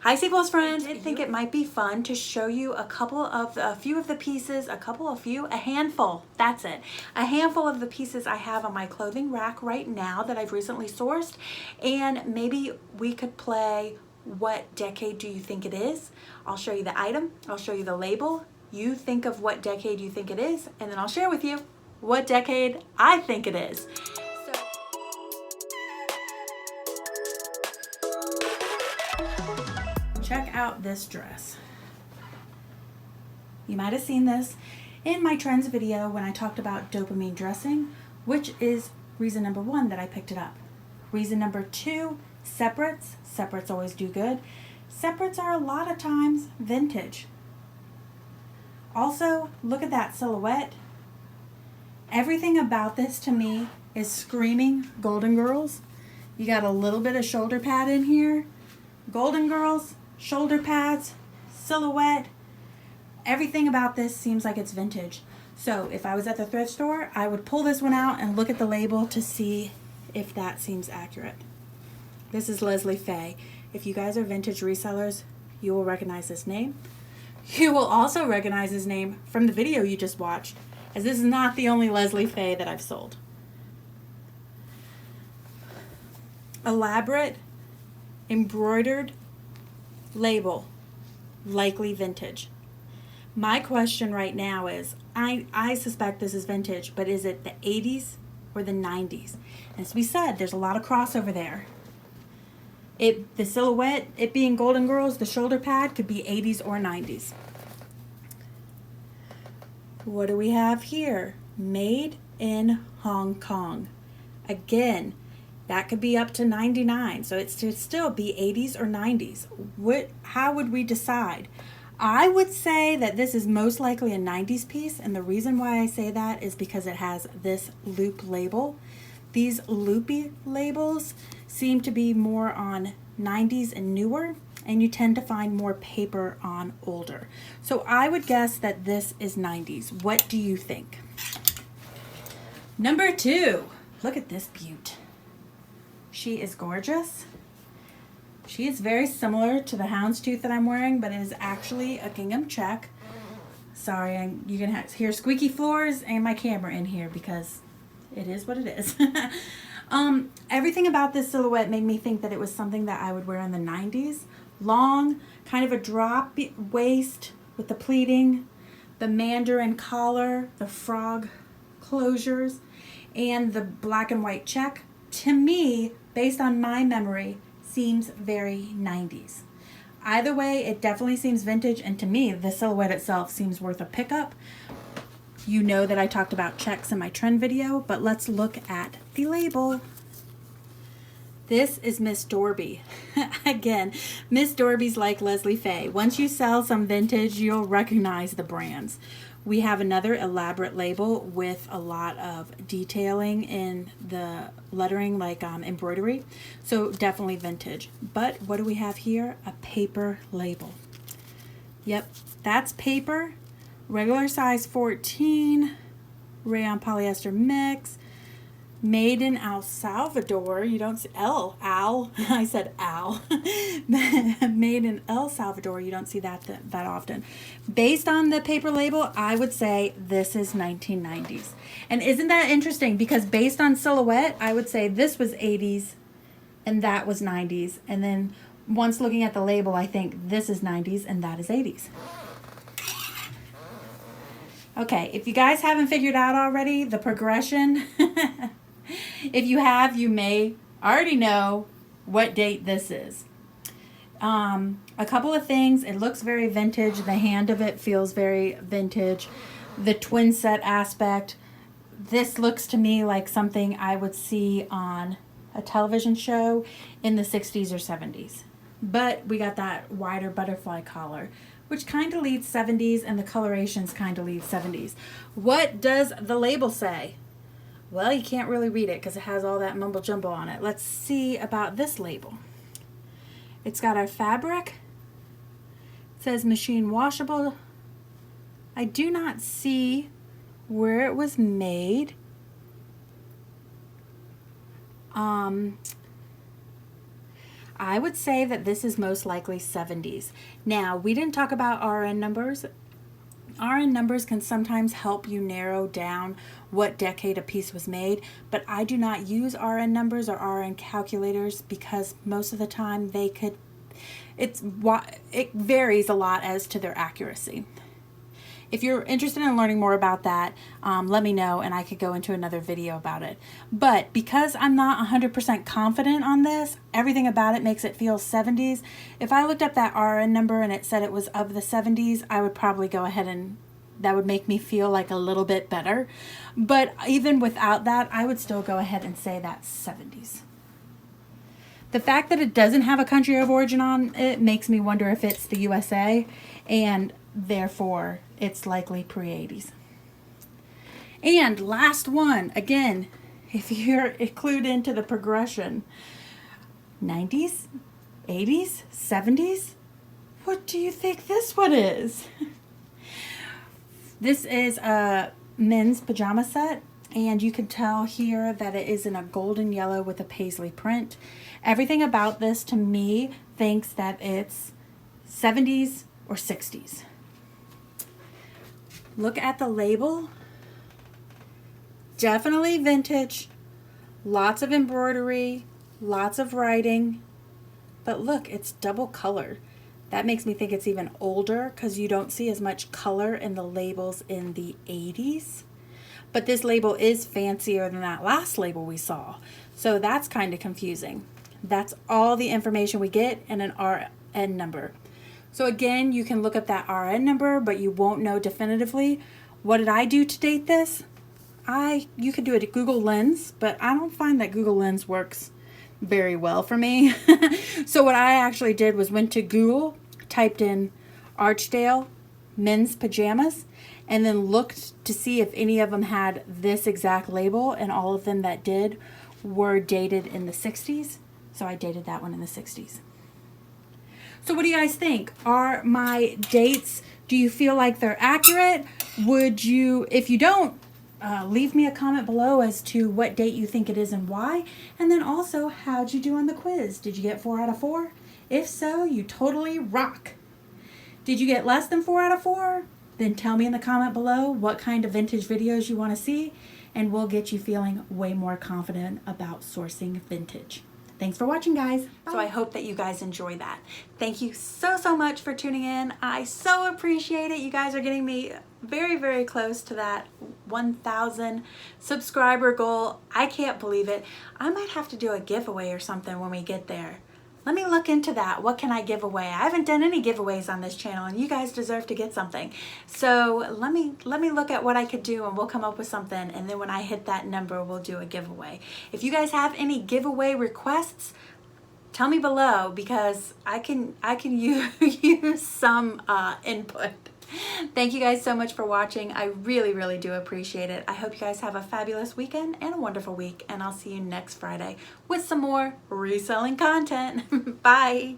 Hi Sequels friends! I think it might be fun to show you a few of the pieces, a handful, that's it. A handful of the pieces I have on my clothing rack right now that I've recently sourced, and maybe we could play what decade do you think it is? I'll show you the item, I'll show you the label, you think of what decade you think it is, and then I'll share with you what decade I think it is. Check out this dress. You might have seen this in my trends video when I talked about dopamine dressing, which is reason number 1 that I picked it up. Reason number 2, separates. Separates always do good. Separates are a lot of times vintage. Also, look at that silhouette. Everything about this to me is screaming Golden Girls. You got a little bit of shoulder pad in here. Golden Girls, shoulder pads, silhouette, everything about this seems like it's vintage. So if I was at the thrift store, I would pull this one out and look at the label to see if that seems accurate. This is Leslie Faye. If you guys are vintage resellers, you will recognize this name. You will also recognize his name from the video you just watched, as this is not the only Leslie Faye that I've sold. Elaborate, embroidered label, likely vintage. My question right now is, I suspect this is vintage, but is it the 80s or the 90s? As we said, there's a lot of crossover there. The silhouette, it being Golden Girls, the shoulder pad could be 80s or 90s. What do we have here? Made in Hong Kong. Again, that could be up to 99, so it should still be 80s or 90s. How would we decide? I would say that this is most likely a 90s piece, and the reason why I say that is because it has this loop label. These loopy labels seem to be more on 90s and newer, and you tend to find more paper on older. So I would guess that this is 90s. What do you think? Number 2, look at this beaut. She is gorgeous. She is very similar to the houndstooth that I'm wearing, but it is actually a gingham check. Sorry, you're going to hear squeaky floors and my camera in here because it is what it is. Everything about this silhouette made me think that it was something that I would wear in the 90s. Long, kind of a drop waist with the pleating, the mandarin collar, the frog closures, and the black and white check. To me, based on my memory, seems very 90s. Either way, it definitely seems vintage, and to me, the silhouette itself seems worth a pickup. You know that I talked about checks in my trend video, but let's look at the label. This is Miss Dorby. Again, Miss Dorby's like Leslie Faye. Once you sell some vintage, you'll recognize the brands. We have another elaborate label with a lot of detailing in the lettering, like embroidery. So definitely vintage. But what do we have here? A paper label. Yep, that's paper. Regular size 14. Rayon polyester mix. Made in El Salvador. You don't see I said Al. Made in El Salvador. You don't see that often. Based on the paper label, I would say this is 1990s. And isn't that interesting? Because based on silhouette, I would say this was 80s and that was 90s. And then once looking at the label, I think this is 90s and that is 80s. Okay, if you guys haven't figured out already the progression, if you have, you may already know what date this is. A couple of things. It looks very vintage. The hand of it feels very vintage. The twin set aspect. This looks to me like something I would see on a television show in the 60s or 70s. But we got that wider butterfly collar, which kind of leads 70s, and the colorations kind of lead 70s. What does the label say? Well, you can't really read it because it has all that mumble jumble on it. Let's see about this label. It's got our fabric. It says machine washable. I do not see where it was made. I would say that this is most likely 70s. Now, we didn't talk about RN numbers. RN numbers can sometimes help you narrow down what decade a piece was made, but I do not use RN numbers or RN calculators because most of the time it varies a lot as to their accuracy. If you're interested in learning more about that, let me know and I could go into another video about it. But because I'm not 100% confident on this, everything about it makes it feel 70s. If I looked up that RN number and it said it was of the 70s, I would probably go ahead and that would make me feel like a little bit better. But even without that, I would still go ahead and say that's 70s. The fact that it doesn't have a country of origin on it makes me wonder if it's the USA, and therefore it's likely pre-80s. And last one, again, if you're clued into the progression, 90s, 80s, 70s, what do you think this one is? This is a men's pajama set, and you can tell here that it is in a golden yellow with a paisley print. Everything about this to me thinks that it's 70s or 60s. Look at the label. Definitely vintage. Lots of embroidery, lots of writing. But look, it's double color. That makes me think it's even older because you don't see as much color in the labels in the 80s. But this label is fancier than that last label we saw. So that's kind of confusing. That's all the information we get in an RN number. So again, you can look up that RN number, but you won't know definitively. What did I do to date this? You could do it at Google Lens, but I don't find that Google Lens works very well for me. So what I actually did was went to Google, typed in Archdale men's pajamas, and then looked to see if any of them had this exact label, and all of them that did were dated in the 60s. So I dated that one in the 60s. So what do you guys think? Are my dates, do you feel like they're accurate? Would you, if you don't, leave me a comment below as to what date you think it is and why. And then also, how'd you do on the quiz? Did you get 4 out of 4? If so, you totally rock. Did you get less than 4 out of 4? Then tell me in the comment below what kind of vintage videos you want to see, and we'll get you feeling way more confident about sourcing vintage. Thanks for watching, guys. Bye. So I hope that you guys enjoy that. Thank you so much for tuning in. I so appreciate it. You guys are getting me very, very close to that 1,000 subscriber goal. I can't believe it. I might have to do a giveaway or something when we get there. Let me look into that. What can I give away? I haven't done any giveaways on this channel, and you guys deserve to get something. So let me look at what I could do, and we'll come up with something, and then when I hit that number, we'll do a giveaway. If you guys have any giveaway requests, tell me below, because I can use some input. Thank you guys so much for watching. I really, really do appreciate it. I hope you guys have a fabulous weekend and a wonderful week, and I'll see you next Friday with some more reselling content. Bye.